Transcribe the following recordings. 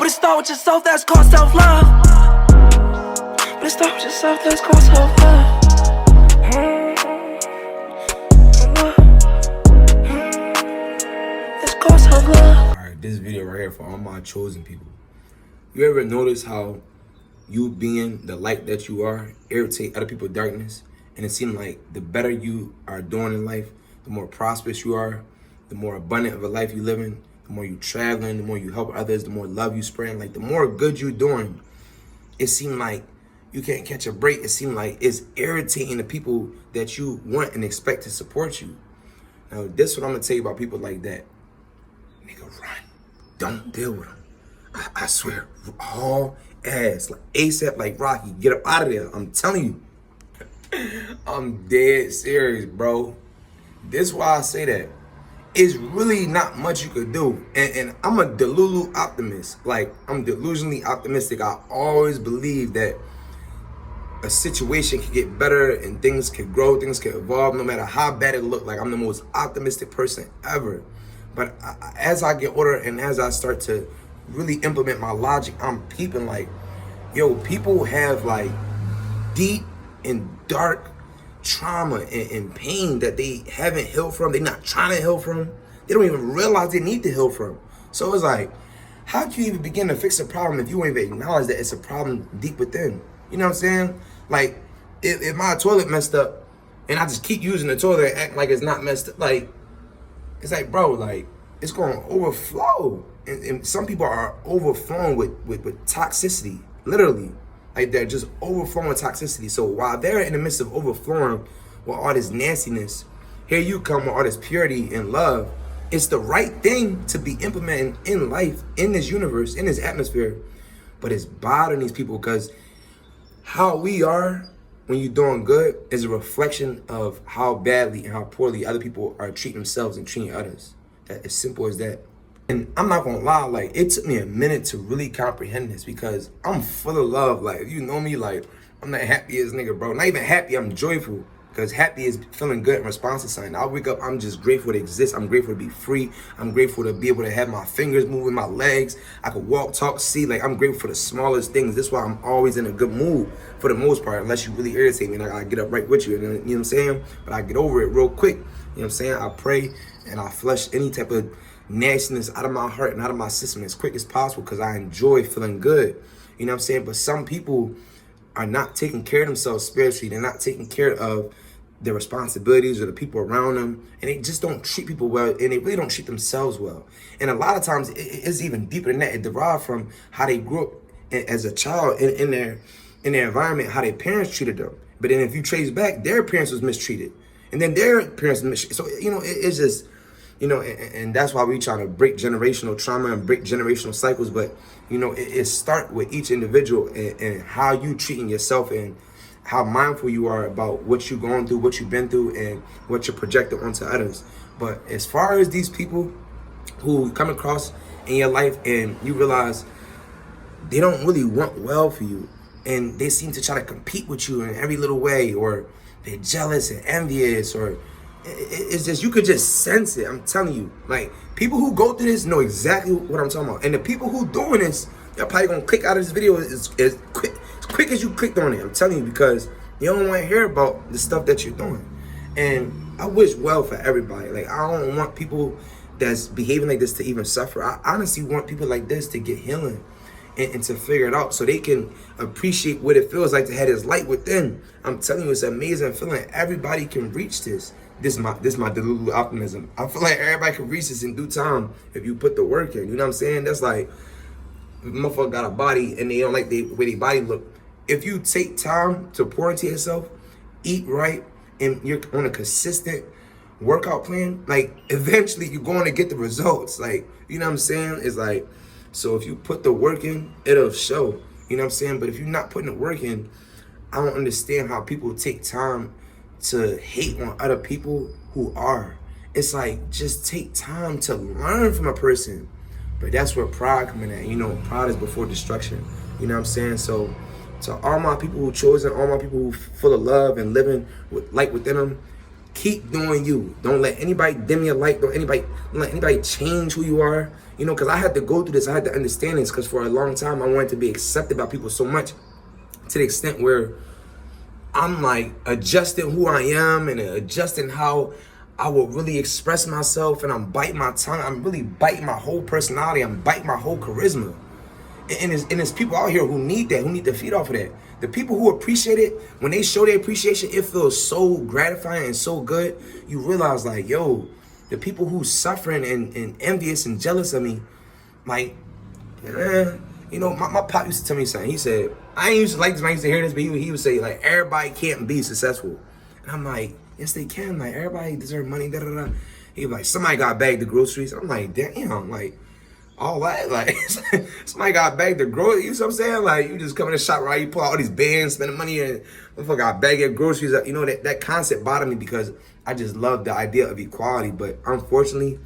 But it start with yourself, that's called self-love. But it start with yourself, that's called self-love. It's called self-love. Alright, this video right here for all my chosen people. You ever notice how you being the light that you are irritate other people's darkness? And it seems like the better you are doing in life, the more prosperous you are, the more abundant of a life you living, the more you traveling, the more you help others, the more love you spreading, like the more good you doing, it seems like you can't catch a break. It seems like it's irritating the people that you want and expect to support you. Now, this is what I'm gonna tell you about people like that. Nigga, run. Don't deal with them. I swear, all ass, like ASAP, like Rocky, get up out of there. I'm telling you. I'm dead serious, bro. This is why I say that. It's really not much you could do. And I'm a delulu optimist. Like, I'm delusionally optimistic. I always believe that a situation can get better and things can grow, things can evolve, no matter how bad it look. Like, I'm the most optimistic person ever. But as I get older and as I start to really implement my logic, I'm peeping like, yo, people have like deep and dark trauma and pain that they haven't healed from. They're not trying to heal from. They don't even realize they need to heal from. So it's like, how can you even begin to fix a problem if you won't even acknowledge that it's a problem deep within? You know what I'm saying? Like, if my toilet messed up and I just keep using the toilet and act like it's not messed up, like, it's like, bro, like, it's going to overflow. And some people are overflowing with toxicity, literally. Like, they're just overflowing with toxicity. So while they're in the midst of overflowing with all this nastiness, here you come with all this purity and love. It's the right thing to be implementing in life, in this universe, in this atmosphere. But it's bothering these people because how we are when you're doing good is a reflection of how badly and how poorly other people are treating themselves and treating others. That as simple as that. And I'm not gonna lie, like, it took me a minute to really comprehend this because I'm full of love. Like, if you know me, like, I'm the happiest nigga, bro. Not even happy, I'm joyful. Because happy is feeling good in response to something. I wake up, I'm just grateful to exist. I'm grateful to be free. I'm grateful to be able to have my fingers moving, my legs. I could walk, talk, see. Like, I'm grateful for the smallest things. This is why I'm always in a good mood for the most part, unless you really irritate me and I gotta get up right with you. You know what I'm saying? But I get over it real quick. You know what I'm saying? I pray and I flush any type of nastiness out of my heart and out of my system as quick as possible because I enjoy feeling good. You know what I'm saying? But some people are not taking care of themselves spiritually. They're not taking care of their responsibilities or the people around them, and they just don't treat people well, and they really don't treat themselves well. And a lot of times it's even deeper than that. It derived from how they grew up as a child in their environment, how their parents treated them. But then if you trace back, their parents was mistreated, and then their parents was mistreated. So, you know, it's just, you know, and that's why we try to break generational trauma and break generational cycles. But, you know, it start with each individual and how you treating yourself and how mindful you are about what you're going through, what you've been through, and what you're projecting onto others. But as far as these people who come across in your life and you realize they don't really want well for you, and they seem to try to compete with you in every little way, or they're jealous and envious, or it's just, you could just sense it. I'm telling you, like, people who go through this know exactly what I'm talking about. And the people who doing this, they're probably gonna click out of this video as quick as you clicked on it. I'm telling you, because you don't want to hear about the stuff that you're doing. And I wish well for everybody. Like, I don't want people that's behaving like this to even suffer. I honestly want people like this to get healing and to figure it out so they can appreciate what it feels like to have this light within. I'm telling you, it's an amazing feeling. Everybody can reach this. This is my delulu optimism. I feel like everybody can reach this in due time if you put the work in. You know what I'm saying? That's like, if a motherfucker got a body and they don't like the way their body look. If you take time to pour into yourself, eat right, and you're on a consistent workout plan, like, eventually you're going to get the results. Like, you know what I'm saying? It's like, so if you put the work in, it'll show. You know what I'm saying? But if you're not putting the work in, I don't understand how people take time to hate on other people who are. It's like, just take time to learn from a person. But that's where pride coming at. You know, pride is before destruction. You know what I'm saying? So to all my people who chosen, all my people who full of love and living with light within them, Keep doing you. Don't let anybody dim your light. Don't let anybody change who you are. You know, because I had to go through this. I had to understand this because for a long time I wanted to be accepted by people so much to the extent where I'm like adjusting who I am and adjusting how I will really express myself, and I'm biting my tongue. I'm really biting my whole personality. I'm biting my whole charisma. And there's people out here who need that, who need to feed off of that. The people who appreciate it, when they show their appreciation, it feels so gratifying and so good. You realize like, yo, the people who suffering and envious and jealous of me, like, you know, my pop used to tell me something. He said, I ain't used to like this when I used to hear this, but he would say, like, everybody can't be successful. And I'm like, yes, they can. Like, everybody deserve money, da-da-da. He was like, somebody got bagged the groceries. I'm like, damn, like, all that, like, somebody got bagged the groceries. You know what I'm saying? Like, you just come in the shop, right? You pull out all these bands, spending money, and motherfucker got bagged your groceries. You know, that concept bothered me because I just love the idea of equality. But unfortunately,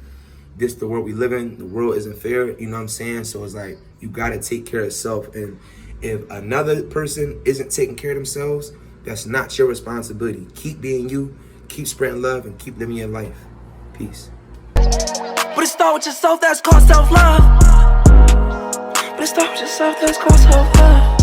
this the world we live in. The world isn't fair, you know what I'm saying? So it's like, you got to take care of yourself. And if another person isn't taking care of themselves, that's not your responsibility. Keep being you, keep spreading love, and keep living your life. Peace. But it start with yourself, that's called self-love. But it start with yourself, that's called self-love.